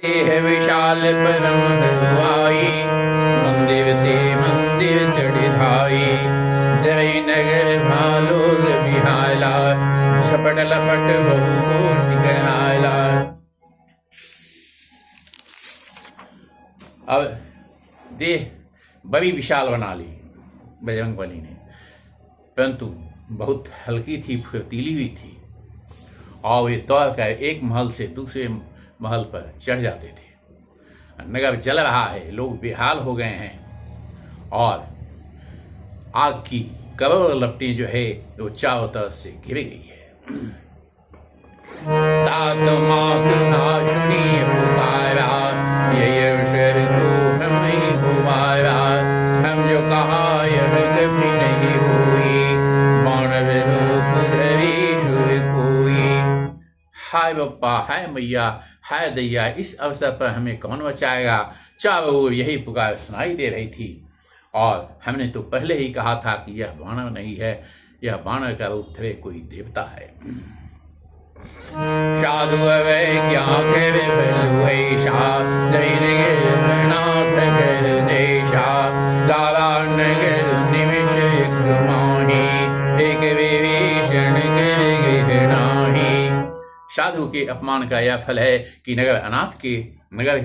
है विशाल परम हरुआई, मंदिर ते मंदिर चढ़ धाई। जय नगर भालो बिहाला, झपट लपट बहु कोटि गहाला। अब देह बड़ी विशाल बना ली बजरंगबली ने, परंतु बहुत हल्की थी, फुर्तीली हुई थी, और वे दौड़ कर एक महल से दूसरे महल पर चढ़ जाते थे। नगर जल रहा है, लोग बेहाल हो गए हैं, और आग की करोड़ लपटें जो है वो चारों तरफ से घिर गई है। तात मात नाशुनी पुकारा, ये अवसर तो हम ही हुआरा। हम जो कहा यह कभी नहीं हुई, मानव रूप धरी शुभ कोई। हाय बप्पा, हाय मैया, हाय दैया, इस अवसर पर हमें कौन बचाएगा। चारों ओर यही पुकार सुनाई दे रही थी, और हमने तो पहले ही कहा था कि यह बानर नहीं है, यह बानर का रूप धरे कोई देवता है। साधु अवै क्या करे फलुऐसा, जैनाथ कर जैसा। दारा नगर निमिष एक माही, एक विभीषण के गहनाही। साधु के अपमान का यह फल है कि नगर अनाथ के नगर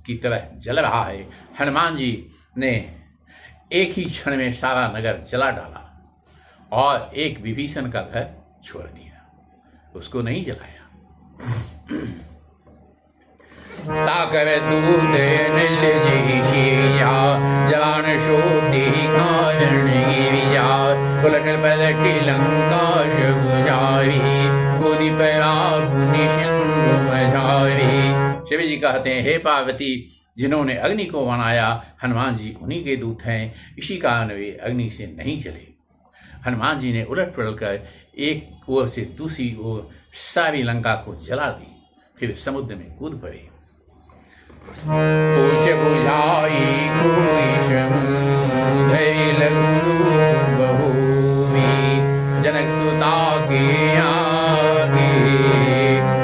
की तरह जल रहा है। हनुमान जी ने एक ही क्षण में सारा नगर जला डाला, और एक विभीषण का घर छोड़ दिया, उसको नहीं जलाया। ताकर दूत जान शोधि कारण गिरिया, उलट पलट लंका शब जारी, गोदी पराग निशंग मझारी। शिव जी कहते हैं, हे पार्वती, जिन्होंने अग्नि को बनाया हनुमान जी उन्हीं के दूत हैं, इसी कारण वे अग्नि से नहीं चले। हनुमान जी ने उलट पलट कर एक ओर से दूसरी ओर सारी लंका को जला दी, फिर समुद्र में कूद पड़े। पूछ बुझाई कोई समुद्र लघु बहुवी, जनक सुता के आगे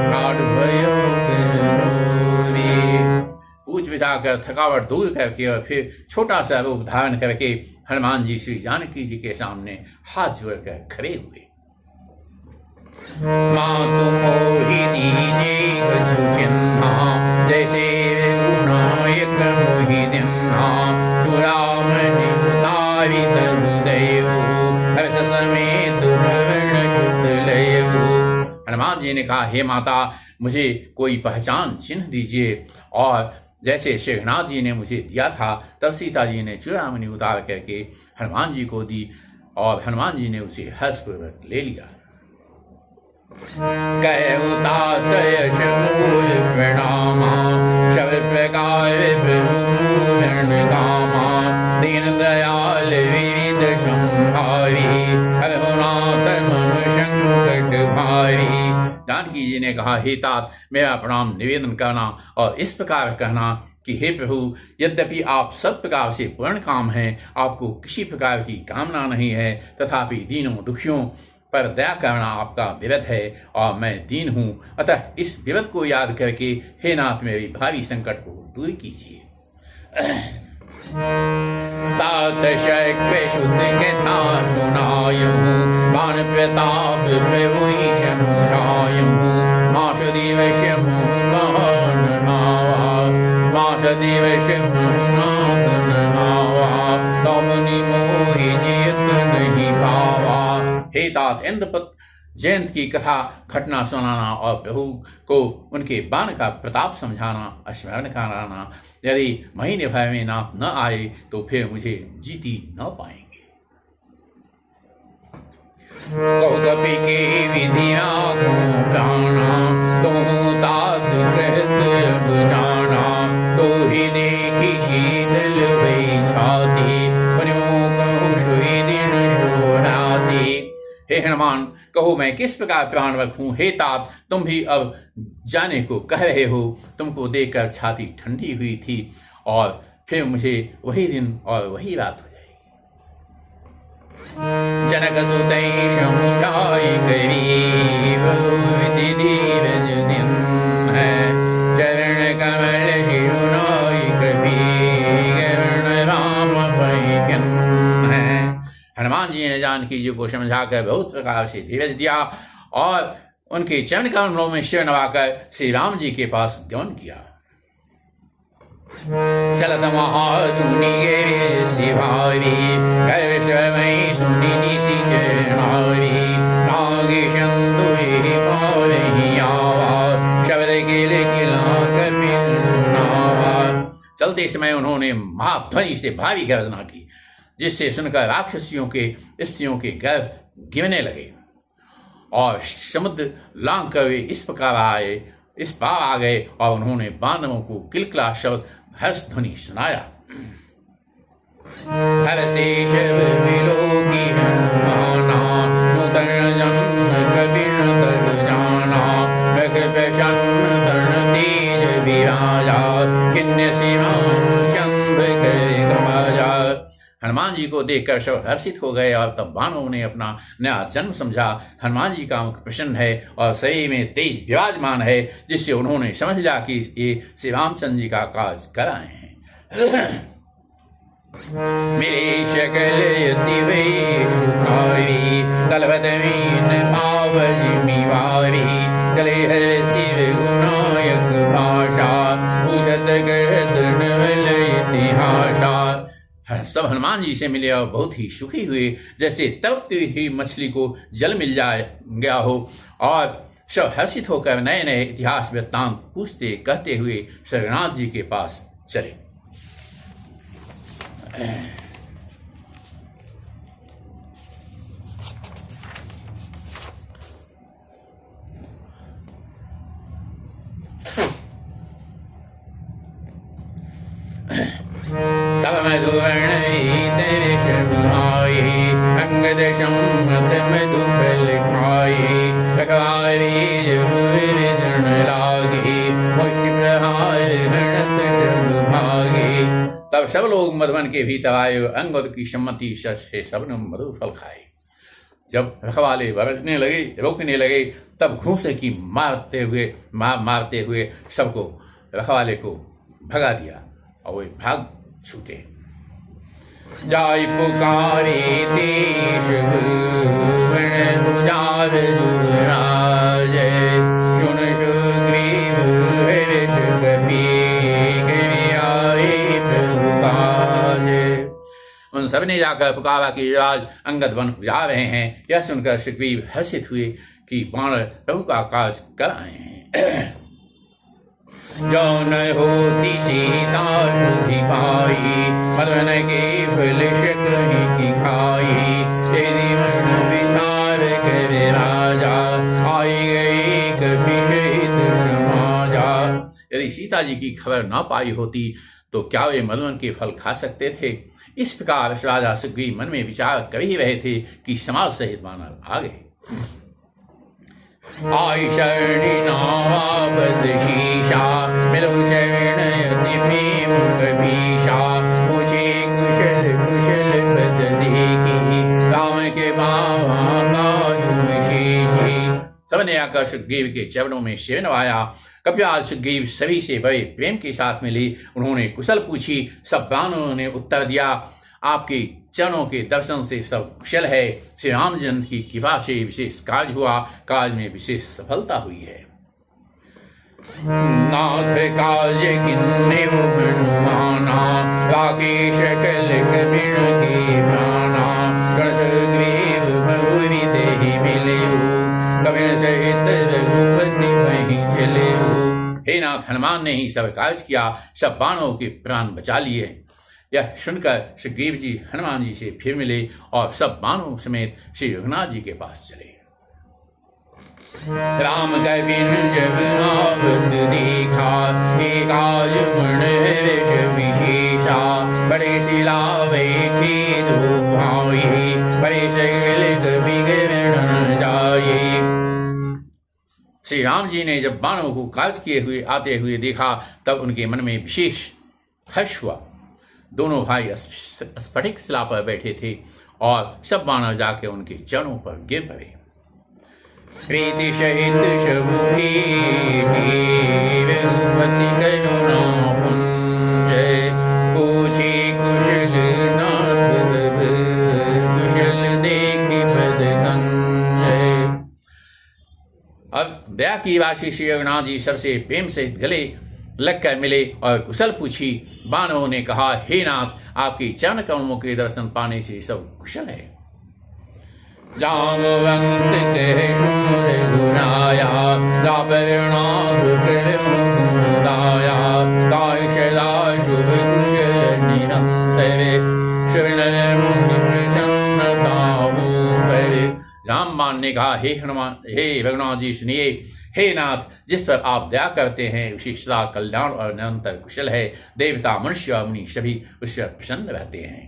ठाड़ भयो पूछ बिछाकर थकावट दूर करके और फिर छोटा सा रूप धारण करके हनुमान जी श्री जानकी जी के सामने हाथ जोड़कर खड़े हुए। मातु मोहिनी जी कछु चिन्हा, जैसे गुनायक मोहि दिन्हा। तु राम नितारि तरु देवु, हर्ष समेत भवन शुद्ध लयु। हनुमान जी ने कहा, हे माता, मुझे कोई पहचान चिन्ह दीजिए। और जैसे शेखनाथ जी ने मुझे दिया था, तब सीता जी ने चूड़ामणि उतार करके हनुमान जी को दी, और हनुमान जी ने उसे हर्षपूर्वक ले लिया। कहु तात यश मूल प्रणामा, सब प्रकार विभूषण कामा। दीन दयाल विविध संहारी, हरहु नाथ मम संकट भारी। जानकी जी ने कहा, हे तात, मेरा प्रणाम निवेदन करना और इस प्रकार कहना कि हे प्रभु, यद्यपि आप सब प्रकार से पूर्ण काम हैं, आपको किसी प्रकार की कामना नहीं है, तथापि दीनों दुखियों पर दया करना आपका विरध है, और मैं दीन हूँ, अतः इस विरध को याद करके हे नाथ मेरी भारी संकट को दूर कीजिए। तात शक्र शुद्ध कथा सुनायूं, बाण प्रताप प्रभु समुझायूं। मास दिवस मुहुनाथ नहावा, मास दिवस मुहुनाथ नहावा। तमुनि मोहि जियत नहीं पावा। हे तात, इंद्रपत जयंत की कथा घटना सुनाना और प्रभु को उनके बाण का प्रताप समझाना, स्मरण कराना। यदि महीने भर में नाथ न आए तो फिर मुझे जीती न पाएंगे। कहु कपि के विधिया प्राणा, तुहु तात कहत अब जाना। तो ही देखी शीतल भई छाती, परिमो कहु सोई दिन सोराती। हे हनुमान, कहो मैं किस प्रकार प्राण रखूं। हे तात, तुम भी अब जाने को कह रहे हो। तुमको देखकर छाती ठंडी हुई थी, और फिर मुझे वही दिन और वही रात हो जाएगी। जनक सुतई समुझाई करीब, विधि धीरज दिन है। चरण कमल जानकी जी को समझाकर बहुत प्रकार से धीरज दिया और उनके चरण कमलों में सिर नवाकर श्री राम जी के पास गमन किया। चलत महाधुनि गे शिवारी कर स्वमय सुनि निशि चरणारी नागे संतु पावहि आवा शब्द गिल गिला कपिल सुनावा। चलते समय उन्होंने महाध्वनि से भारी गर्जना की, जिससे सुनकर राक्षसियों के स्त्रियों के गर्भ गिरने लगे और समुद्र लांग कर वे इस पार आ गए और उन्होंने बांधवों को किलकिला शब्द हर्ष ध्वनि सुनाया। हर शेष विलोकी हनुमाना नूतन जन्म कपिन तब जाना रघ प्रसन्न तरण तेज विराजा किन्य शिवा शंभ करे गमाजा। हनुमान जी को देखकर सब हर्षित हो गए और तब बानवों ने अपना नया जन्म समझा। हनुमान जी का मुख प्रसन्न है और शरीर में तेज विराजमान है, जिससे उन्होंने समझ लिया कि ये श्री रामचंद्र जी का कार्य कर आए हैं। मेरे शकल यति वे सुखारी तलवत मीन पावजी वारी चले हर शिव गुनायक भाषा भूषत गद नवल इतिहासा। सब हनुमान जी से मिले और बहुत ही सुखी हुए, जैसे तड़पती हुई मछली को जल मिल गया हो, और सब हर्षित होकर नए नए इतिहास वृत्तांत पूछते कहते हुए रघुनाथ जी के पास चले। तब मधुवर्ण तेरे शर्माई अंगद सम्मत मधु फल खाई रखवारी जन लागी मुष्टि प्रहार गणत सब भागी। तब सब लोग मधुवन के भीतर आए, अंगद की सम्मति से सबने मधु फल खाए। जब रखवाले बरसने लगे रोकने लगे, तब घूंसे की मारते हुए सबको रखवाले को भगा दिया और वे भाग छूटे। जाय पुकारे देश भुजार राज सुन सुग्रीव हर्ष कपि आए प्रभुकाज। उन सबने जाकर पुकारा कि राज अंगद वन जा रहे हैं। यह सुनकर सुग्रीव हर्षित हुए कि बाण प्रभु का कार्य कर आए हैं। जो न होती सीता सुधि पाई मदन के फल शकहि की खाई तेरी मन विचार करे राजा आई गई कपि सहित समाजा। यदि सीता जी की खबर न पाई होती तो क्या वे मदन के फल खा सकते थे? इस प्रकार राजा सुग्रीव मन में विचार कर ही रहे थे कि समाज सहित वानर आ गए। आई शरणी नावाबद शीशा मिलो शरण यति प्रेम कपीशा पूछे कुशल कुशल पद देखी राम के बाबा काजु विशेषी। सबने आकर सुग्रीव के चरणों में सिर नवाया। कपिराज सुग्रीव सभी से बड़े प्रेम के साथ मिले। उन्होंने कुशल पूछी। सब वानरों ने उत्तर दिया, आपके चरणों के दर्शन से सब कुशल है। श्री रामचंद्र की कृपा से विशेष कार्य हुआ, कार्य में विशेष सफलता हुई है। नाथ कार्य किन्ने बनुमाना राकेश कल कपिन के प्राणा सुग्रीव बहुरी देहि मिलेहु कपिन सहित रघुपति वहीं चलेहु। हे नाथ, हनुमान ने ही सब कार्य किया, सब बाणों के प्राण बचा लिए। यह सुनकर सुग्रीव जी हनुमान जी से फिर मिले और सब बाणों समेत श्री रघुनाथ जी के पास चले। राम कपिन जब आवत देखा एकाज मण हर्ष विशेषा बड़े सिलावे थे दो भाई बड़े सगल कपि गण जाए। श्री राम जी ने जब बाणों को काज किए हुए आते हुए देखा, तब उनके मन में विशेष हर्ष हुआ। दोनों भाई स्फटिक शिला पर बैठे थे और सब बानर जाके उनके चरणों पर गिर पड़े। प्रीति सहित शबुपति करुणा पुंज पूछे कुशल नाथ कुशल देख की वासी श्री रघुनाथ जी सबसे प्रेम से गले लगकर मिले और कुशल पूछी। बानवों ने कहा, हे नाथ, आपकी चरण कमलों के दर्शन पाने से सब कुशल है। जामवंत के सुन गुनाया, जापरनाथ के मुदाया, काय सदा शुभ कुशल निरंतर, शरण मुनि प्रसन्नता भूपरि। रामबाण ने कहा, हे हनुमान, हे रघुनाथ जी सुनिए। हे नाथ, जिस पर आप दया करते हैं उसी सदा कल्याण और निरंतर कुशल है। देवता, मनुष्य और मुनि सभी उस पर प्रसन्न रहते हैं।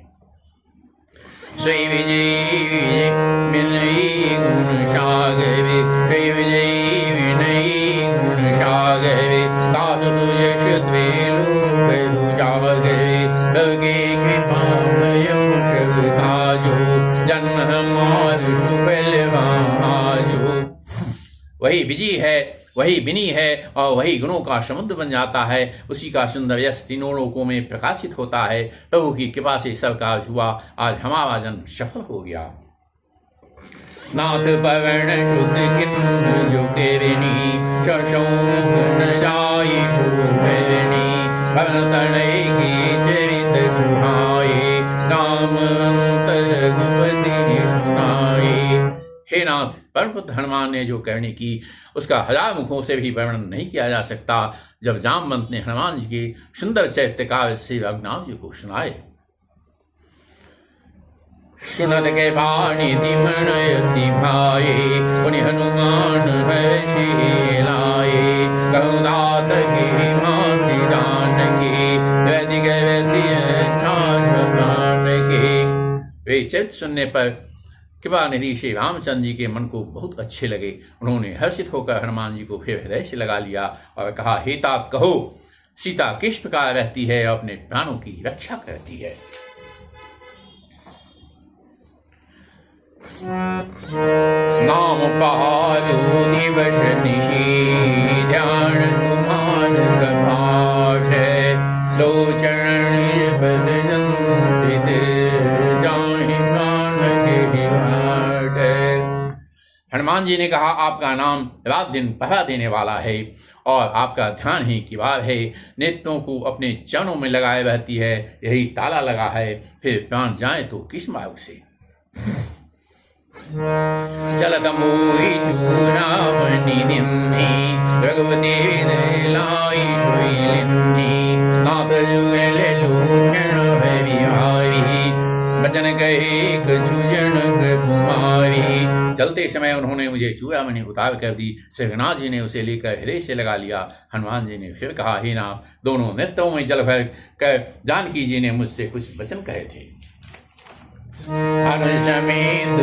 श्री विजय विनयी गुण सागरे, श्री विजय विनयी गुण सागरे, दास सुयश द्वेलोक दुजागरे, लगे कृपा भयं सब काजो, जन्म हमार सुफल आजो। वही विजयी है, वही विनी है और वही गुणों का समुद्र बन जाता है। उसी का सुंदर यश तीनों लोकों में प्रकाशित होता है। प्रभु की कृपा से सब कार्य हुआ। आज हमारा जन्म सफल हो गया। नाथ पवन शुद्ध किन्नु जो केरिणी, शशोक न जाई शोभरिणी, पवन तनय की चरित सुहाए, राम अंतर रघुपति सुनाए। हे नाथ, परमपुत्र हनुमान ने जो करनी की उसका हजार मुखों से भी वर्णन नहीं किया जा सकता। जब जामवंत ने हनुमान जी की सुंदर चरित्र काव्य श्री रघुनाथ जी को सुनाए। सुनत के बाणी दिमणयति भाए, पुनि हनुमान हर्षि लाए, कहूँ दात की माति जानकी, वैदिक व्यति के। वे चरित्र सुनने पर कृपा निधि श्री रामचंद्र जी के मन को बहुत अच्छे लगे। उन्होंने हर्षित होकर हनुमान जी को फिर हृदय से लगा लिया और कहा, हे तात, कहो सीता किस प्रकार रहती है और अपने प्राणों की रक्षा करती है। नाम पहाड़ो दिवस निशी, ध्यान कुमार कपाट, लोचन हनुमान जी ने कहा, आपका नाम रात दिन पहरा देने वाला है और आपका ध्यान ही किवाड़ है। नेत्रों को अपने चरणों में लगाए रहती है, यही ताला लगा है। फिर प्राण जाए तो किस मार्ग से। चलत मोहि चूड़ामणि निन्हि, रघुपति लाई सोई लिन्हि, नाथ जुगल लोचन विहारी, बचन कहे कछु जनक कुमारी। चलते समय उन्होंने मुझे चूड़ामणि उतार कर दी। श्री रघुनाथ जी ने उसे लेकर हृदय से लगा लिया। हनुमान जी ने फिर कहा, हे नाथ, दोनों नेत्रों में जल भर कर जानकी जी ने मुझसे कुछ वचन कहे थे। समेत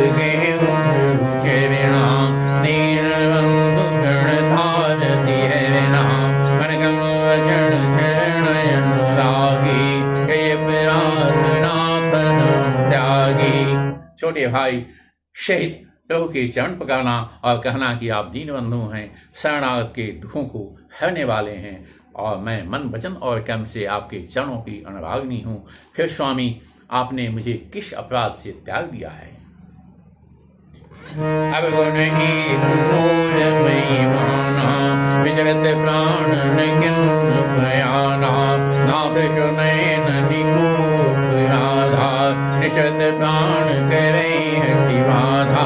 छोटे भाई शहीद प्रभु के चरण पकड़ना और कहना कि आप दीन बंधु हैं, शरणागत के दुखों को हरने वाले हैं और मैं मन वचन और कर्म से आपके चरणों की अनुरागिनी हूँ। फिर स्वामी, आपने मुझे किस अपराध से त्याग दिया है। अब गुण एक विजगत प्राण नाथ सुनैन निकोप राधा, निषद प्राण करे हठि बाधा।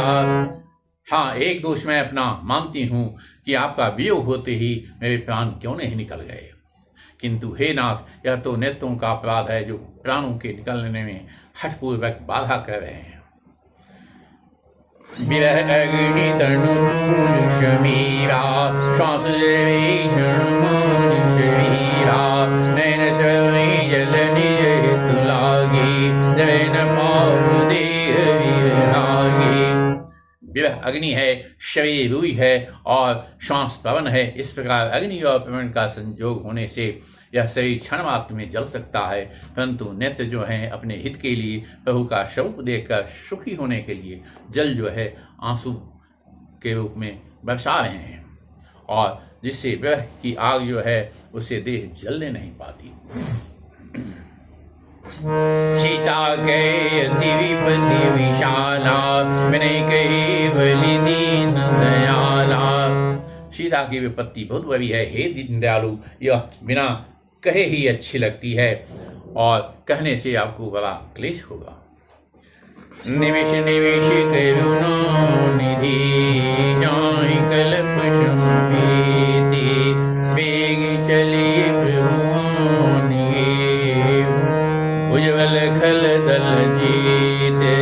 हाँ, एक दोष मैं अपना मानती हूँ कि आपका वियोग होते ही मेरे प्राण क्यों नहीं निकल गए, किंतु हे नाथ, यह तो नेत्रों का अपराध है जो प्राणों के निकलने में हठपूर्वक बाधा कर रहे हैं। विरह अग्नि तनु शमीरा, श्वास शरीरा, नैन सवै जल निज हेतु लागी, जय न पाप देह विरागी। विरह अग्नि है, शरीर रूई है और श्वास पवन है। इस प्रकार अग्नि और पवन का संयोग होने से यह शरीर क्षण मात्र में जल सकता है, परंतु नेत्र जो हैं अपने हित के लिए प्रभु का स्वरूप देखकर सुखी होने के लिए जल जो है आंसू के रूप में बरसा रहे हैं, और जिससे विरह की आग जो है उसे देह जलने नहीं पाती। सीता के अति विपत्ति विशाला, विनय केवली दीन दयाला। सीता की विपत्ति बहुत बड़ी है, हे दीनदयालु, यह बिना कहे ही अच्छी लगती है और कहने से आपको बड़ा क्लेश होगा। निमिष निमिष करुणा निधि, जाहि कल्प संभीति, वेग चली प्रभुवानिए, उज्ज्वल खल दल जीते।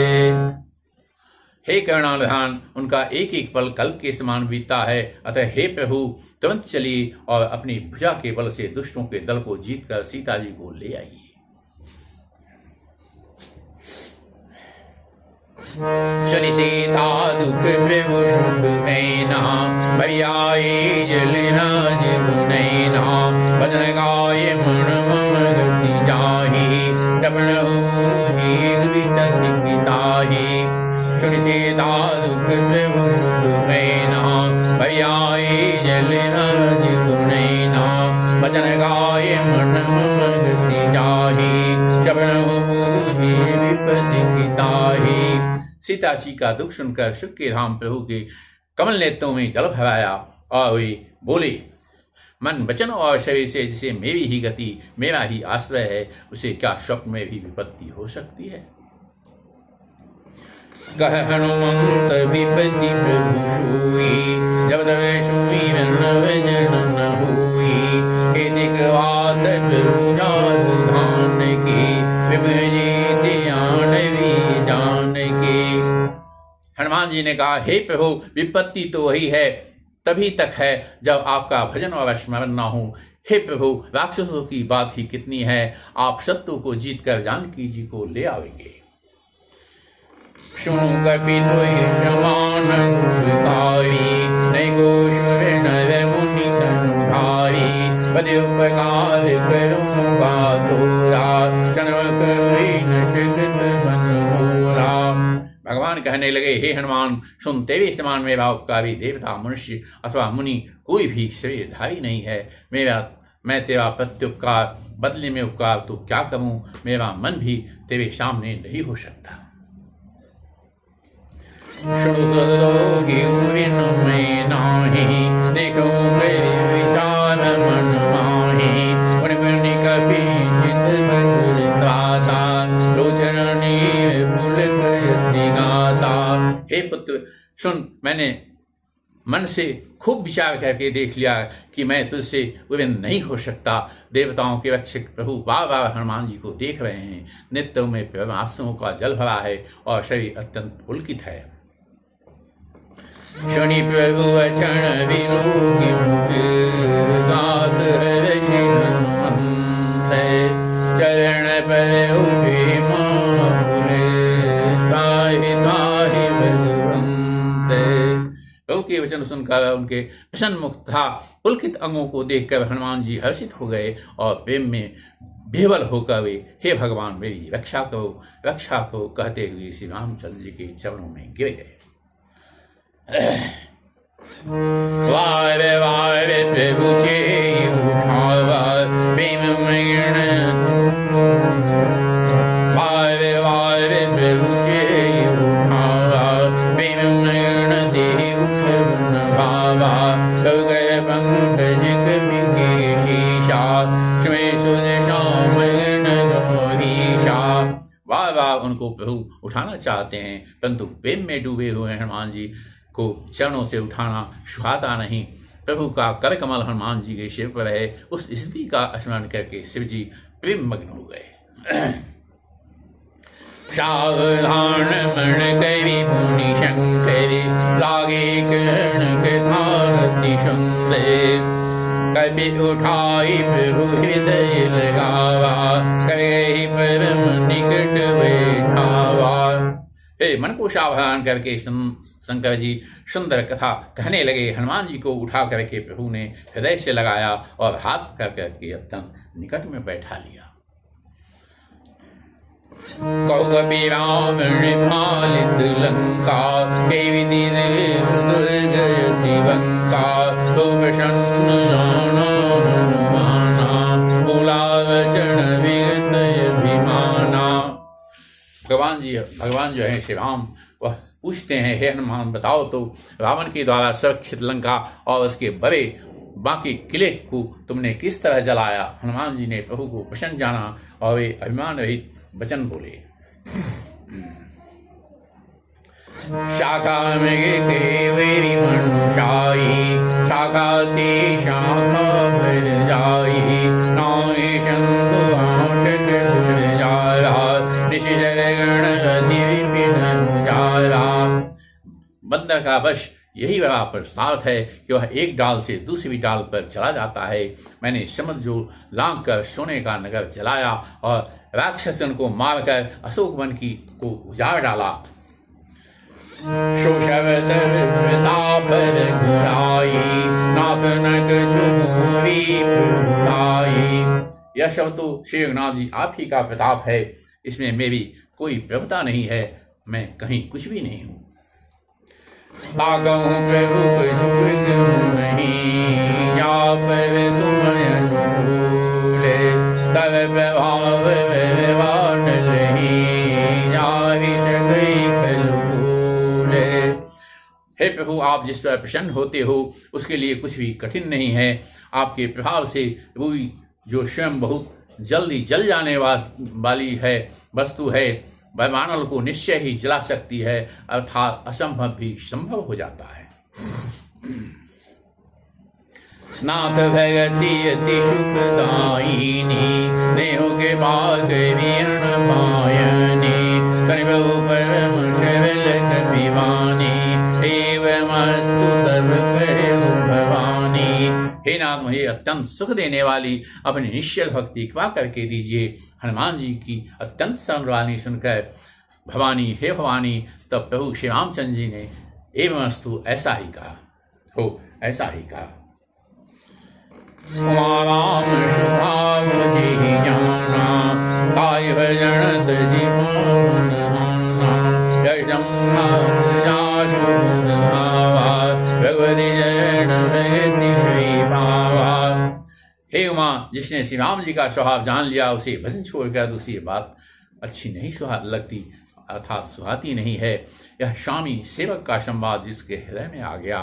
हे करुणानिधान, उनका एक एक पल कल्प के समान बीतता है, अतः हे प्रभु तुरंत चलिए और अपनी भुजा के बल से दुष्टों के दल को जीतकर सीता जी को ले आइए। शनि सीता दुख प्रभु सुख नैना, भैयाए जल राज गुनैना, भजन गाय मन मम गति जाहि, श्रवण होहि वितत ताहि। शनि सीता दुख प्रभु सुख नैना, भैयाए जल राज गुनैना, भजन गाय मन मम गति जाहि, श्रवण होहि विपत ताहि। सीता जी का दुख सुनकर सुख के धाम प्रभु के कमल नेत्रों में जल भराया और वे बोले, मन वचन और शरीर से जिसे मेरी ही गति, मेरा ही आश्रय है, उसे क्या स्वप्न में भी विपत्ति हो सकती है। कह हनुमंत विपत्ति प्रभु सोई, जब तब सोई भजन न होई, हेतिक बात प्रभु जासु धान की, विभजित आंडवी जान की। हनुमान जी ने कहा, हे प्रभु विपत्ति तो वही है, तभी तक है जब आपका भजन और स्मरण न हो। हे प्रभु राक्षसों की बात ही कितनी है, आप शत्रु को जीत कर जानकी जी को ले आवेंगे। सुनु कपितो समान गुणकारी, नहीं गोशुर नर मुनि तनुधारी, बड़े उपकार करूँगा तोरा, चनक न शिखत मन मोरा। भगवान कहने लगे, हे हनुमान सुन, तेरे समान मेरा उपकारी देवता मनुष्य अथवा मुनि कोई भी शरीरधारी नहीं है। मैं तेरा प्रत्युपकार बदले में उपकार तो क्या करूं, मेरा मन भी तेरे सामने नहीं हो सकता। देखो मेरे विचार मन माही, हे पुत्र सुन, मैंने मन से खूब विचार करके देख लिया कि मैं तुझसे विभिन्न नहीं हो सकता। देवताओं के रक्षक प्रभु बार बार हनुमान जी को देख रहे हैं। नेत्रों में प्रेमाश्रुओं का जल भरा है और शरीर अत्यंत पुलकित है। शनि प्रभु वचन विलोकी मुख, गात हर्षि हनुमंत, चरण पर उठे माहुले, ताहि ताहि भगवंत। प्रभु के वचन सुनकर उनके प्रसन्न मुख तथा पुलकित अंगों को देखकर हनुमान जी हर्षित हो गए और प्रेम में विह्वल होकर वे, हे भगवान मेरी रक्षा करो कहते हुए श्री रामचंद्र जी के चरणों में गिर गए। वारे वारे प्रभु चेई उठावा, प्रेम मगन, वारे वारे प्रभु चेई उठावा, प्रेम मगन देहि उठन भावा, सब गए पंकज कवि के शीशा, स्वयं सुदशा मगन गौरीशा। बार बार उनको प्रभु उठाना चाहते हैं, परंतु प्रेम में डूबे हुए हनुमान जी को चरणों से उठाना सुहाता नहीं। प्रभु का कर कमल हनुमान जी के शिव पर है। उस स्थिति का स्मरण करके शिव जी प्रेम मग्न हो गए। सावधान मन कवि मुनि शंकर, लागे कर्ण कथा अति सुंदर, कवि उठाई प्रभु हृदय लगावा, कहे परम निकट बैठावा। मन को सावधान करके शंकर जी सुंदर कथा कहने लगे। हनुमान जी को उठा करके प्रभु ने हृदय से लगाया और हाथ कर करके अत्यंत निकट में बैठा लिया। कौकपि रावण पालित लंका, देवी दुर्गति बंका, तो प्रसन्न जाना हनुमाना, बोला वचन विगत अभिमाना। भगवान जो है श्री राम, वह पूछते हैं, हे हनुमान बताओ तो रावण के द्वारा सुरक्षित लंका और उसके बड़े बाकी किले को तुमने किस तरह जलाया। हनुमान जी ने प्रभु को प्रसन्न जाना और वे अभिमान रहित वचन बोले। शाखा मृग केवरी मनुषाई शाखा ते शाखा भर जाई नाहि शंभु आठक भर जाला ऋषि जगण अति विपिन उजाला। बंदर का वश यही बड़ा प्रस्ताव है कि वह एक डाल से दूसरी डाल पर चला जाता है। मैंने समुद्र जो लांग कर सोने का नगर जलाया और राक्षसन को मारकर अशोक वन की को उजाड़ डाला। शोषवत विपदा पर गुराई नाथ नक चुमुरी पुराई। यह सब तो श्री रघुनाथ जी आप ही का प्रताप है, इसमें मेरी कोई प्रभुता नहीं है, मैं कहीं कुछ भी नहीं हूँ। ताकहूँ प्रभु कुछ नहीं या पर तुम अनुकूले तब प्रभाव व्यवहार नहीं जाहि सकई खलूले। हे प्रभु, आप जिस पर प्रसन्न होते हो उसके लिए कुछ भी कठिन नहीं है। आपके प्रभाव से रूई जो स्वयं बहुत जल्दी जल जाने वाली है वस्तु है, वायुमंडल को निश्चय ही जला सकती है, अर्थात असंभव भी संभव हो जाता है। नाथ भगति अति सुखदायिनी देहो के भाग वीर्ण पायनी करिबहु परम शरल कपिवानी एवमस्तु तब करो भवानी। हे नाथ, मुझे अत्यंत सुख देने वाली अपनी निश्चल भक्ति कृपा करके दीजिए। हनुमान जी की अत्यंत सरलवाणी सुनकर भवानी, हे भवानी, तब प्रभु श्री रामचंद्र जी ने एवमस्तु ऐसा ही कहा हो, ऐसा ही कहा। राम शुभाव जी जाना ताय भजन तजी भगवती जन भगति श्री भावा। हे उमा, जिसने श्री राम जी का स्वभाव जान लिया उसे भजन छोड़कर दूसरी बात अच्छी नहीं लगती, अर्थात सुहाती नहीं है। यह स्वामी सेवक का संवाद जिसके हृदय में आ गया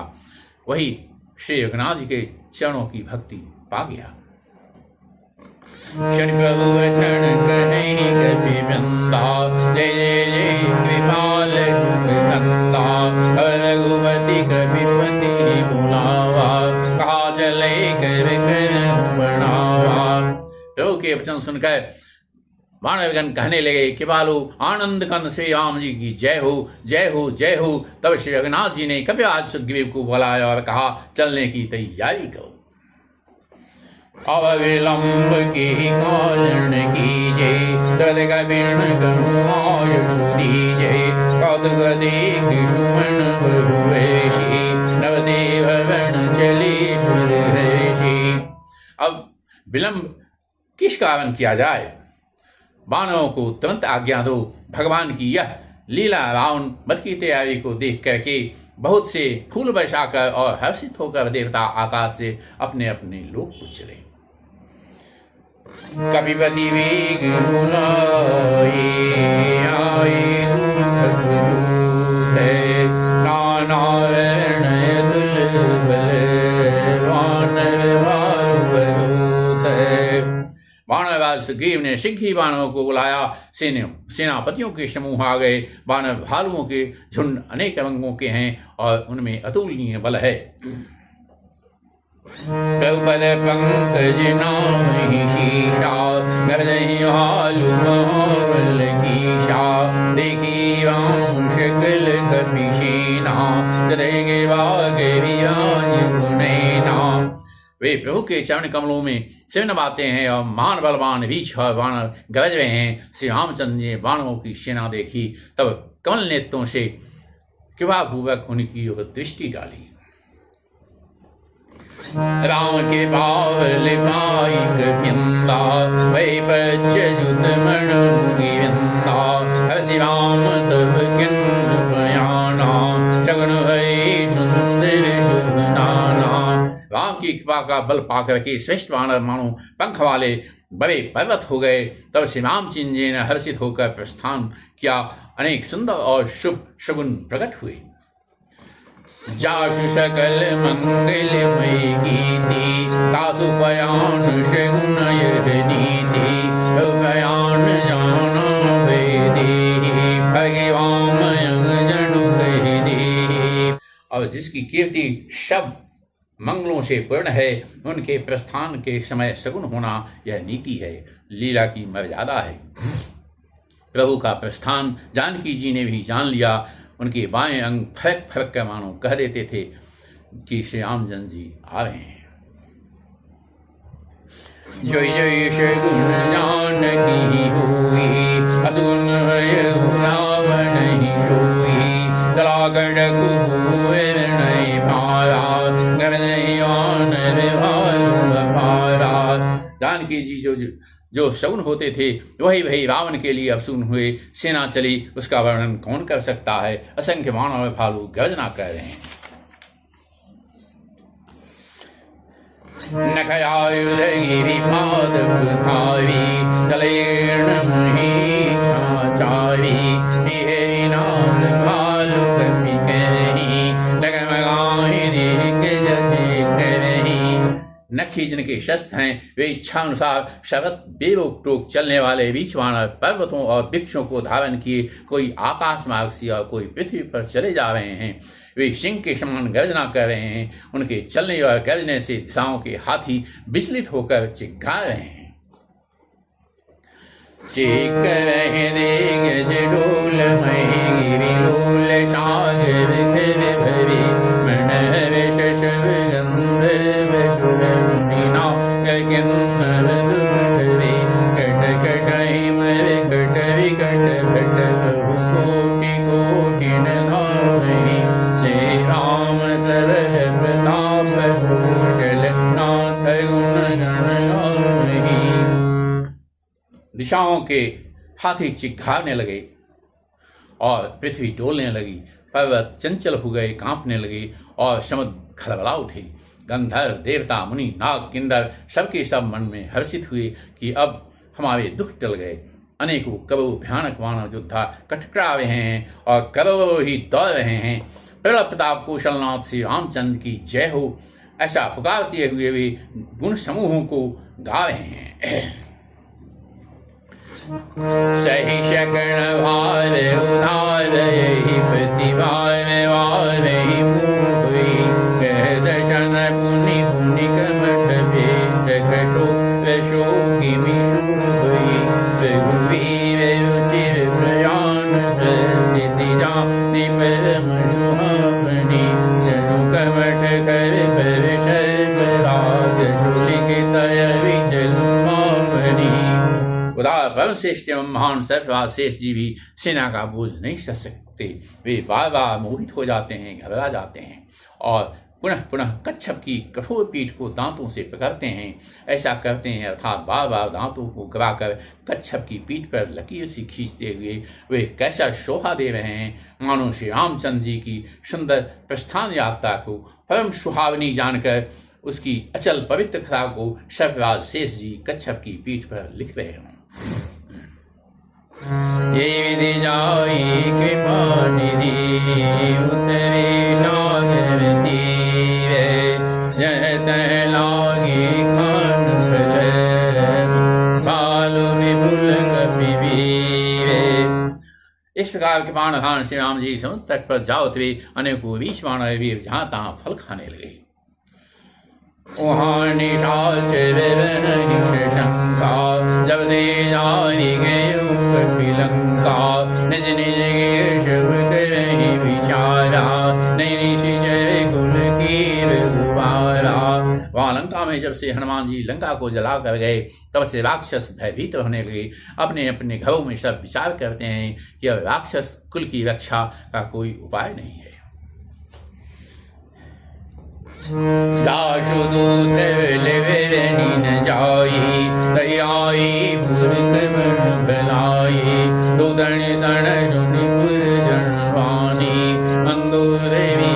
वही श्री रघुनाथ जी के चरणों की भक्ति पा गया। क्षण प्रभु वचन कहीं कभी बंदा जय जय जय कृपाल सुख कंदा रघुपति कभी पति बुलावा कहा चले कर बनावा। प्रभु के वचन सुनकर वानरगण कहने लगे कि बालू आनंद कंद श्री राम जी की जय हो, जय हो, जय हो। तब श्री रघुनाथ जी ने कपिराज सुग्रीव को बुलाया और कहा चलने की तैयारी करो। अविलंब की कारण कीजे तद कबीण आयुष दीजे कौतुक देख सुमन बहुवेशी नवदेव वन चली सुरहर्षि। अब विलंब किस कारण किया जाए? बानरों को तुरंत आज्ञा दो। भगवान की यह लीला रावण वध की तैयारी को देख करके बहुत से फूल बरसाकर और हर्षित होकर देवता आकाश से अपने अपने लोक को चले। कपिपति वेग बुलाए आए सुख है नाना वानरराज सुग्रीव ने शीघ्र ही वानरों को बुलाया। सेनापतियों के समूह आ गए। वानर भालुओं के झुंड अनेक रंगों के हैं और उनमें अतुलनीय बल है। प्रबल पंकज नाहि शीशा गर्जहि भालु महाबल कीशा देखी राम शकल कपिसेना जय गिरवागे विराज गुणैना। वे प्रभु के चरण कमलों में सिर नवाते हैं और मान बलवान रीछ और वानर गरज रहे हैं। श्री रामचंद्र ने वानरों की सेना देखी, तब कमल नेत्रों से कृपापूर्वक उनकी ओर दृष्टि डाली। राम के बावल पाइक पिंदा वै बच्च युद्ध मन मुगिंदा हरि राम तब किन बयाना शगुन भई सुंदर शुभ नाना। राम की कृपा का बल पाकर के श्रेष्ठ वानर मानो पंख वाले बड़े पर्वत हो गए। तब श्री रामचंद्र जी ने हर्षित होकर प्रस्थान किया अनेक सुंदर और शुभ शगुन प्रकट हुए। जासु सकल मंगलमय कीर्ति, तासु बयान शगुन यह नीति, बयान जाना वेदी, भगवान जनु कह दे। और जिसकी कीर्ति शब्द मंगलों से पूर्ण है, उनके प्रस्थान के समय सगुन होना यह नीति है, लीला की मर्यादा है। प्रभु का प्रस्थान जानकी जी ने भी जान लिया। उनके बाएं अंग फड़क फड़क के मानो कह देते थे कि श्री रामचंद्र जी आ रहे हैं। जय जय शगुन जानकी होई, असुन रावण ही सोई, तलागढ़ कुबेर नहीं पारा, जानकी जी जो शगुन होते थे वही रावण के लिए अवसुन हुए। सेना चली, उसका वर्णन कौन कर सकता है। असंख्य मानव भालू गर्जना कर रहे हैं। नखयायुधगिरि पाद पुखारी, तलेण मही छाचारी, हे नाथ भालू कपि करही, डगमगाहि देख जति करही। नखी जिनके शस्त्र हैं वे इच्छा अनुसार शरत बेरोक टोक चलने वाले बीचवानर पर्वतों और वृक्षों को धारण किए कोई आकाश मार्ग से और कोई पृथ्वी पर चले जा रहे हैं। वे सिंह के समान गर्जना कर रहे हैं। उनके चलने और गर्जने से दिशाओं के हाथी विचलित होकर चिघा रहे हैं। चिक रहे देग जडोल मही लोल सागर फिर भरी, मन विशेष गंधर्व सुरमुनिना गगन दुखरे, कट कट हिमर कट विकट भट बहु कोटि कोटि नधामहि, श्री राम तरह प्रताप कुशल नाथ गुण गण गावहि। दिशाओं के हाथी चिघारने लगे और पृथ्वी डोलने लगी, पर्वत चंचल हो गए, कांपने लगे और समुद्र खलबला उठे। गंधर्व देवता मुनि नाग किन्नर सबके सब मन में हर्षित हुए कि अब हमारे दुख टल गए। अनेकों करोड़ों भयानक वानर योद्धा कटकरा रहे हैं और करोड़ों ही दौड़ रहे हैं। प्रबल प्रताप कौशलनाथ श्री रामचंद्र की जय हो, ऐसा पुकारते हुए वे गुण समूहों को गा रहे हैं। सही शकण भार उधार ही प्रतिभार वार ही मुई, कह दर्शन पुनि पुनि कमठ भेष कटो वशो की मिशु हुई। रघुवीर रुचिर प्रयाण प्रस्थिति जानि परम सुहावनी, जनु कमठ कर पर सर्वराज सुलिखित विचल मावनी। उदार परम श्रेष्ठ एवं महान सर्वराज शेष जी भी सेना का बोझ नहीं सह सकते। वे बार बार मोहित हो जाते हैं, घबरा जाते हैं और पुनः पुनः कच्छप की कठोर पीठ को दांतों से पकड़ते हैं। ऐसा करते हैं अर्थात बार बार दांतों को गवाकर कच्छप की पीठ पर लकीर सी खींचते हुए वे कैसा शोभा दे रहे हैं, मानो श्री रामचंद्र जी की सुंदर प्रस्थान यात्रा को परम सुहावनी जानकर उसकी अचल पवित्र कथा को सर्वराज शेष जी कच्छप की पीठ पर लिख रहे हों। ये विधि जाई कृपा निधि, उतरे सागर तीरे, जह तह लागे खान फल, बालु विपुल कपि वीरे। इस प्रकार कृपाण धान श्री राम जी समुद्र तट पर जा उतरे। अनेकों विषवाण वीर जहाँ तहाँ फल खाने लगे। वहाँ निशाचर शंका, जब दे जारी गए लंका, निज निज केशव करहि विचारा, निशिचर कुल कीर उबारा। वहाँ लंका में जब से हनुमान जी लंका को जला कर गए तब से राक्षस भयभीत होने लगे। अपने अपने घरों में सब विचार करते हैं कि अब राक्षस कुल की रक्षा का कोई उपाय नहीं है। दाशुदूत लेवेरनी न जाई, दयाई पुरख मन भलाई, दूधन सण सुनि पुर जनवानी, मंदोदरी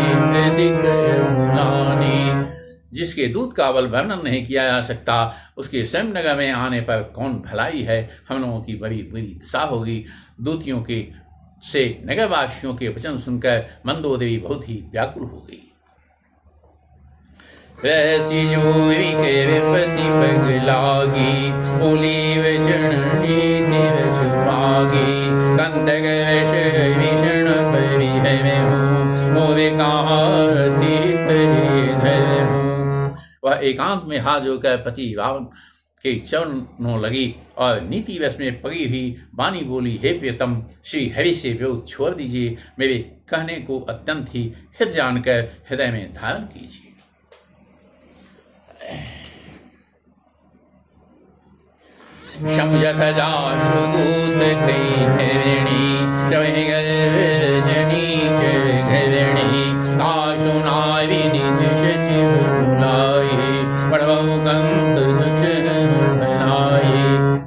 दिग्गज बुलानी। जिसके दूत का बल वर्णन नहीं किया जा सकता, उसके स्वयं नगर में आने पर कौन भलाई है। हम लोगों की बड़ी बुरी दशा होगी। दूतियों के से नगरवासियों के वचन सुनकर मंदोदरी बहुत ही व्याकुल हो गई। वैसी जो के विपत्ति पग लागी, बोली वचन कंदक भीषण परिहर मोरे वह एकांत में हाथ जोड़कर पति रावण के चरणों लगी और नीति वश में पड़ी हुई वाणी बोली, हे प्रियतम, श्री हरि से विरोध छोड़ दीजिए, मेरे कहने को अत्यंत ही हित जानकर हृदय में धारण कीजिए। समझत जाशु दूत कई घृणी, चवहि गर्जनी चर घृणी, काशु नारी निज सचिव बुलाए, पढ़वहु कंत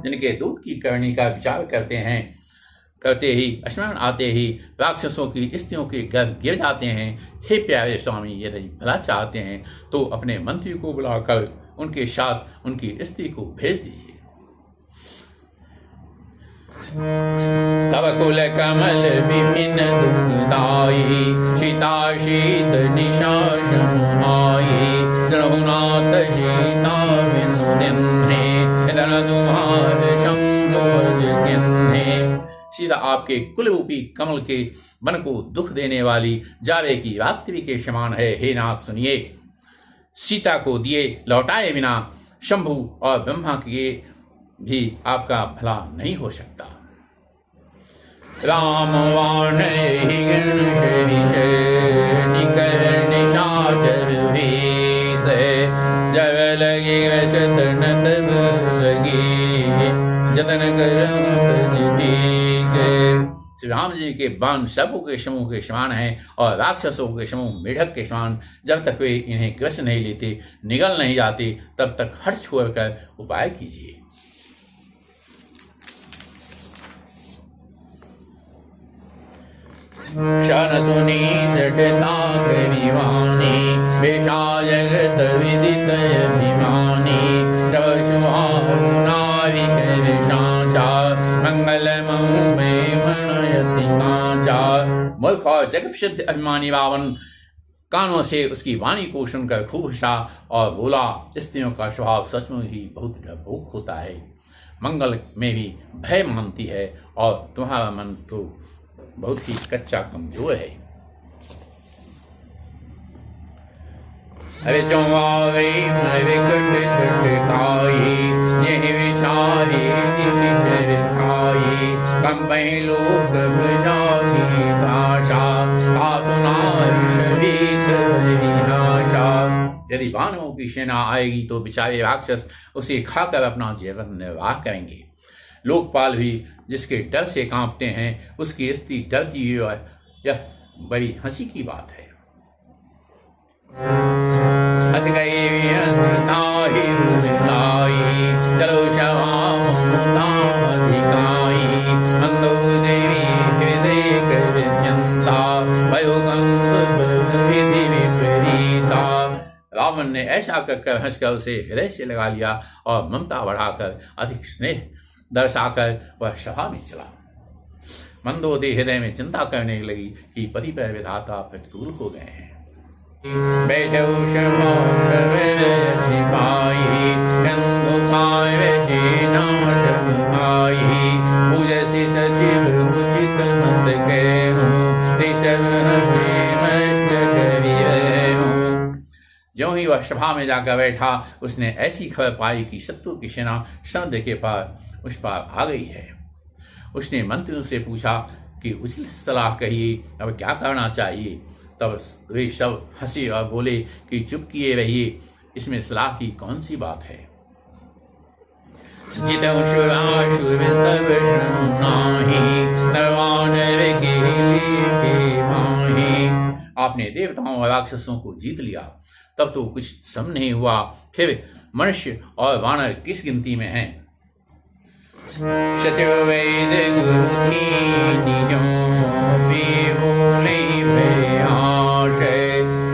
जिनके दूत की करनी का विचार करते ही स्मरण आते ही राक्षसों की स्त्रियों के गर्भ गिर जाते हैं। हे प्यारे स्वामी, यदि भला चाहते हैं तो अपने मंत्री को बुलाकर उनके साथ उनकी स्त्री को भेज दीजिए। तब कुल कमल विपिन दुखदाई, सीता शीत निशास मोहाई, रघुनाथ सीता बिनु दिन्हे, इधर तुम्हार शंभुज किन्हे। सीता आपके कुल रूपी कमल के मन को दुख देने वाली जावे की रात्रि के समान है। हे नाथ सुनिए, सीता को दिए लौटाए बिना शंभु और ब्रह्मा के भी आपका भला नहीं हो सकता। राम वाण निशाचर भेष, जब लगे शतन तब लगे, जतन श्री राम जी के बाण सर्पों के समूह के समान हैं और राक्षसों के समूह मेढक के समान। जब तक वे इन्हें ग्रस्त नहीं लेते, निगल नहीं जाते, तब तक हट छोड़कर उपाय कीजिए। शन सुनी सटता कविवानी, बेशा जगत विदित अभिमानी, तव शुभावनाविक विशाचा, मंगल में मनयति कांचा। मूर्ख और जग प्रसिद्ध अभिमानी रावण कानों से उसकी वाणी को सुनकर खूब हंसा और बोला, स्त्रियों का स्वभाव सचमुच ही बहुत डरपोक होता है, मंगल में भी भय मानती है, और तुम्हारा मन तो बहुत ही कच्चा कमजोर है। अरे चौवावे विकट कटकाई, यही विचारी दिशि सिर खाई, कंपई लोक बजाती भाषा, यदि वानरों की सेना आएगी तो बेचारे राक्षस उसे खाकर अपना जीवन निर्वाह करेंगे। लोकपाल भी जिसके डर से कांपते हैं, उसकी स्त्री डरती है, यह बड़ी हंसी की बात है। हंस गई चलो रावण ने ऐसा कर हंसकर उसे हृदय से लगा लिया और ममता बढ़ाकर अधिक स्नेह दर्शाकर वह सभा में चला। मंदोदरी हृदय में चिंता करने लगी कि पति पर विधाता प्रतिकूल हो गए हैं। ज्यों ही वह सभा में जाकर बैठा, उसने ऐसी खबर पाई कि शत्रु की सेना समुद्र के पार उस पार आ गई है। उसने मंत्रियों से पूछा कि उचित सलाह कहिए, अब क्या करना चाहिए। तब वे सब हंसे और बोले कि चुप किए रहिए, इसमें सलाह की कौन सी बात है। आपने देवताओं और राक्षसों को जीत लिया, तब तो कुछ सम नहीं हुआ, फिर मनुष्य और वानर किस गिनती में हैं। सचिव वेद गुरु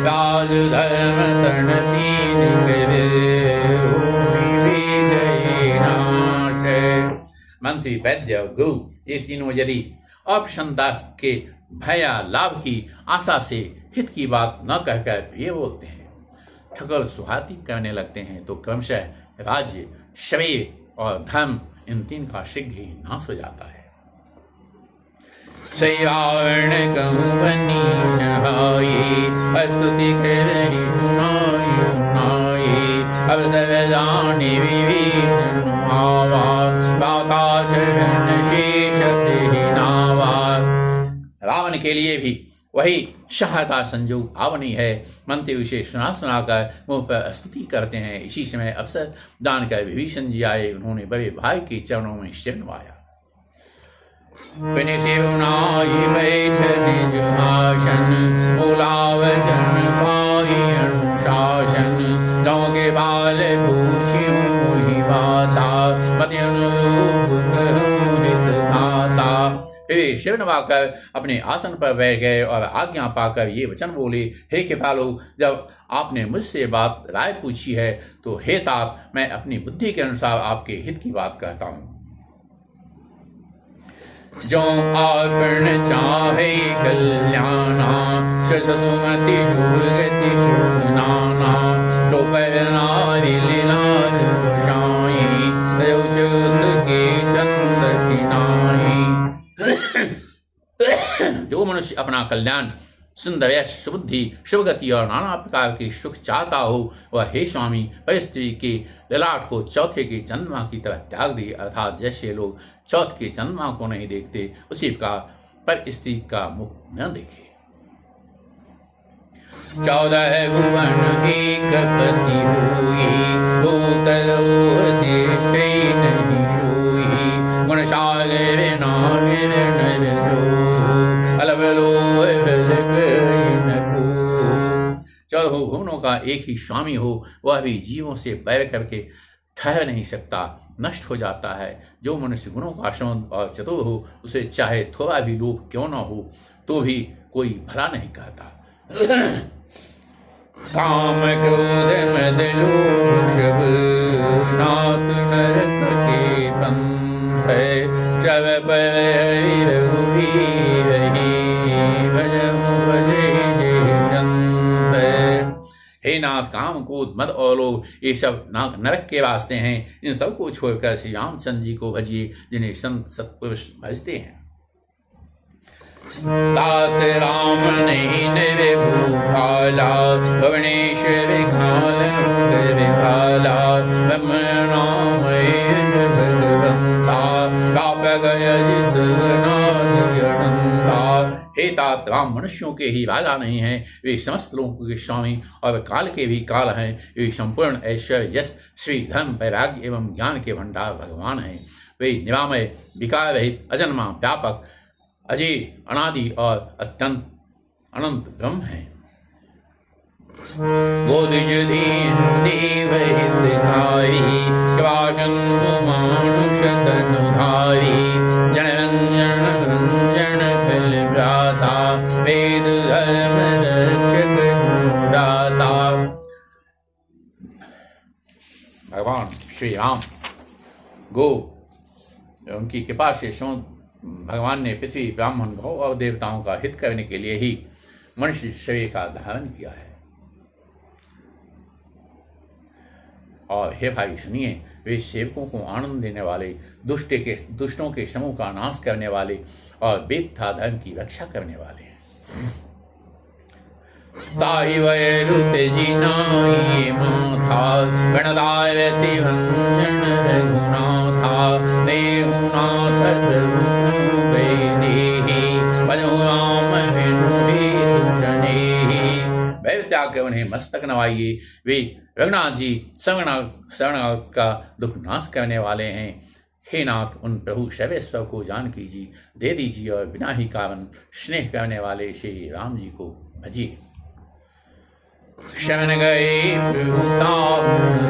राज धर्म मंत्री, वैद्य, गुरु, ये तीनों यदि और प्रसन्नता के भय या लाभ की आशा से हित की बात न कहकर ये बोलते हैं। ठकुर सुहाती करने लगते हैं तो क्रमशः राज्य, शरीर और धर्म इन तीन का शीघ्र ही नाश हो जाता है। सयावर्ण कहूँ बनी सहाये, स्तुति करहि सुनाई सुनाई। अब सब जाने विभीषण आवा, गाता चरण शेष तेहि नावा। रावण के लिए भी वही सहायता संयोग आवनी है। मंत्री उसे सुना सुनाकर मुंह पर स्तुति करते हैं। इसी समय अवसर दान कर विभीषण जी आए। उन्होंने बड़े भाई के चरणों में सिर नवाया। सिरुनाई बैठ निज आसन, बोला वचन पाई अनुशासन। गाँव के बाल पूछियो मोहि बाता, मति अनुरूप कहूँ हित खाता। वे सिर नवाकर अपने आसन पर बैठ गए और आज्ञा पाकर ये वचन बोले, हे कृपालु, जब आपने मुझसे बात राय पूछी है तो हे तात, मैं अपनी बुद्धि के अनुसार आपके हित की बात कहता हूँ। जो आपन चाहे कल्याणा, सुमति सुगति सुनाना। तो पर नारी लीलाज गोसाई, दयुचुत के चंद की नाई। जो मनुष्य अपना कल्याण, सुंदर यश, सुबुद्धि, शुभगति और नाना प्रकार के सुख चाहता हो, वह हे स्वामी पर स्त्री के ललाट को चौथे के चंद्रमा की तरह त्याग दे। अर्थात जैसे लोग चौथ के चंद्रमा को नहीं देखते, उसी प्रकार पर स्त्री का मुख न देखे। 14 भुवन एक पति हुई, भूतल तिष्ठे नहीं सोई। गुण सागर नागर नर जो, अलग लोभ चौदह भुवनों का एक ही स्वामी हो, वह भी जीवों से बैर करके ठहर नहीं सकता, नष्ट हो जाता है। जो मनुष्य गुणों का संबंध और चतुर हो, उसे चाहे थोड़ा भी लोभ क्यों न हो तो भी कोई भला नहीं कहता। काम क्रोध मद लोभ सब, नाथ नरक के पंथ। सब पर हे नाथ, काम, क्रोध, मद और लोभ ये सब नरक के रास्ते हैं। इन सबको छोड़कर श्री रामचंद्र जी को भजिए, जिन्हें संत सत्पुरुष भजते हैं। तात राम नहीं निर्भूभाला, भुवनेश्वर खाल विभाला। ब्रह्म नाम भगवंता, काप गय जित नाथ अनंता। हे तात, राम मनुष्यों के ही राजा नहीं हैं, वे समस्त लोगों के स्वामी और काल के भी काल हैं। वे संपूर्ण ऐश्वर्य, यश, श्री, धर्म, वैराग्य एवं ज्ञान के भंडार भगवान हैं। वे निरामय, विकार रहित, अजन्मा, व्यापक, अजय, अनादि और अत्यंत अनंत ब्रह्म हैं। गोदिज दीन देव हितकारी, कृपाशं मानुष तनुधारी। जनरंजन रंजन फल भ्राता, वेद धर्म रक्षक सुदाता। भगवान श्री राम गो उनकी कृपा से भगवान ने पृथ्वी, ब्राह्मण, गौ और देवताओं का हित करने के लिए ही मनुष्य शरीर का धारण किया है। और हे भाई सुनिए, वे सेवकों को आनंद देने वाले, दुष्टों के समूह का नाश करने वाले और वेद तथा धर्म की रक्षा करने वाले हैं। ताहि वैरुत जिनाहि माथा, गणदायति भंजन रघुनाथा। देहुनाथ त्याग कर उन्हें मस्तक नवाइए। वे रघुनाथ जी शरण का दुख नाश करने वाले हैं। हे नाथ, उन प्रभु सर्वेश्वर को जान कीजिए, दे दीजिए और बिना ही कारण स्नेह करने वाले श्री राम जी को भजिए। शरण गए प्रभुता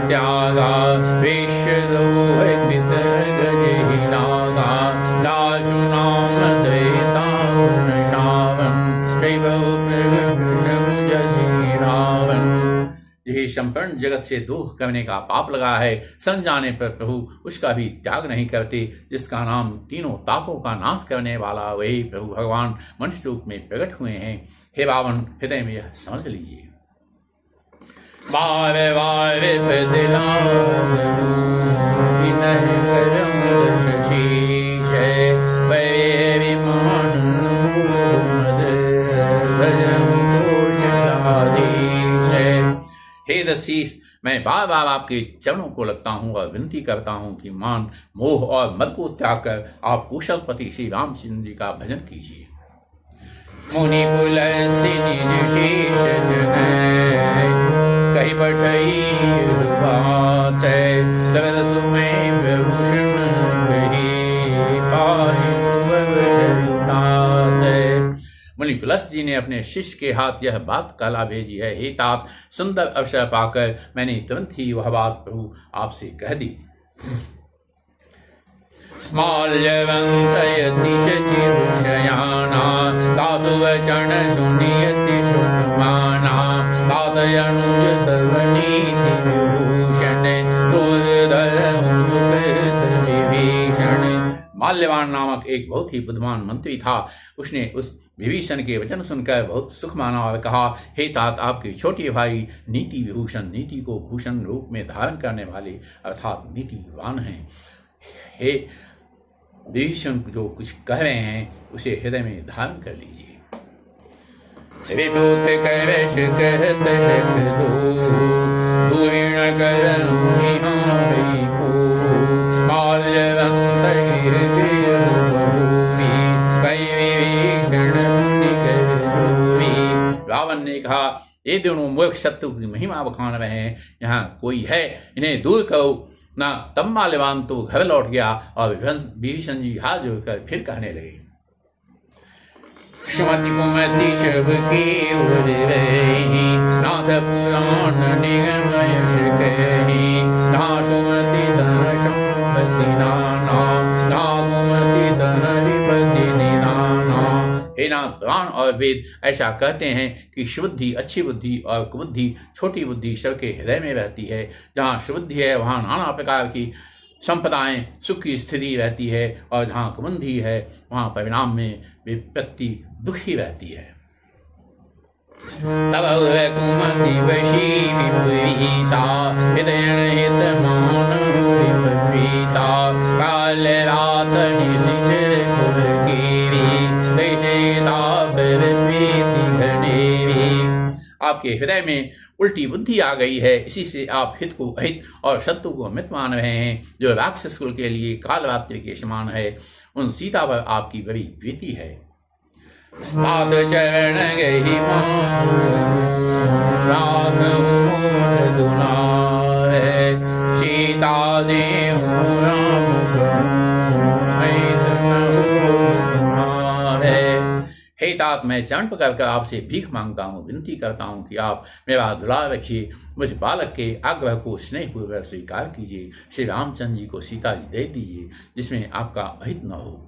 त्यागा, संपूर्ण जगत से द्रोह करने का पाप लगा है, सन जाने पर प्रभु उसका भी त्याग नहीं करते, जिसका नाम तीनों तापों का नाश करने वाला वही प्रभु भगवान मनुष्य रूप में प्रकट हुए हैं। हे पावन हृदय में यह समझ लीजिए। वावे वावे हे दशीष, मैं बार बार आपके चरणों को लगता हूँ और विनती करता हूँ कि मान, मोह और मद को त्याग कर आप कुशलपति श्री रामचंद्र जी का भजन कीजिए। मुनि पुलस्ति निज शीश जनै, कही पठई बात सरल सुमय प्रभूषण कही पाहि मुनि पुलस्त जी ने अपने शिष्य के हाथ यह बात कला भेजी है। हे तात, सुंदर अवसर पाकर मैंने तुरंत ही वह बात प्रभु आपसे कह दी। माल्यवंतयति शचिरुषयाना तासु वचन सुनियति सुखमाना तातयनुज सर्वनीति विभूषण क्रोधधर मुकुट विभीषण। माल्यवान नामक एक बहुत ही बुद्धिमान मंत्री था। उसने उस विभीषण के वचन सुनकर बहुत सुख माना और कहा, हे तात, आपके छोटे भाई नीति विभूषण, नीति को भूषण रूप में धारण करने वाले अर्थात नीतिवान हैं। हे विभीषण जो कुछ कह रहे हैं उसे हृदय में धारण कर लीजिए। विभूत करश कहत शख दो, धूर्ण करनु को माल्यवंत रावण ने कहा, ये दोनों मूर्ख शत्रु की महिमा बखान रहे हैं, यहाँ कोई है, इन्हें दूर करो ना। तब माल्यवान तो घर लौट गया और विभीषण जी हाथ जोड़कर फिर कहने लगे, सुमति कुमति शब की उर्वही नाथ पुराण निगम यश कही ना सुमति धन संपत्ति नाना ना कुमति धन विपत्ति निराना। हे नाथ, पुराण और वेद ऐसा कहते हैं कि सुबुद्धि अच्छी बुद्धि और कुबुद्धि छोटी बुद्धि सबके हृदय में रहती है। जहाँ सुबुद्धि है वहाँ नाना प्रकार की संपदाएं सुख की स्थिति रहती है, और जहाँ कुबुद्धि है वहाँ परिणाम में विपत्ति दुखी रहती है। तब कुमति वशी विपरीता हृदयन हित मान विपरीता काल रात निशिचर कुल कीरी दैशेता पर प्रीति घनेरी। आपके हृदय में उल्टी बुद्धि आ गई है, इसी से आप हित को अहित और शत्रु को मित मान रहे हैं, जो राक्षस कुल के लिए कालरात्रि के समान है। उन सीता पर आपकी बड़ी प्रीति है। पाद चरण गही सीता देव राम हे तात, मैं चरण पकड़कर आपसे भीख मांगता हूँ, विनती करता हूँ कि आप मेरा दुलार रखिए। मुझ बालक के आग्रह को स्नेहपूर्वक स्वीकार कीजिए। श्री रामचंद्र जी को सीता जी दे दीजिए, जिसमें आपका अहित न हो।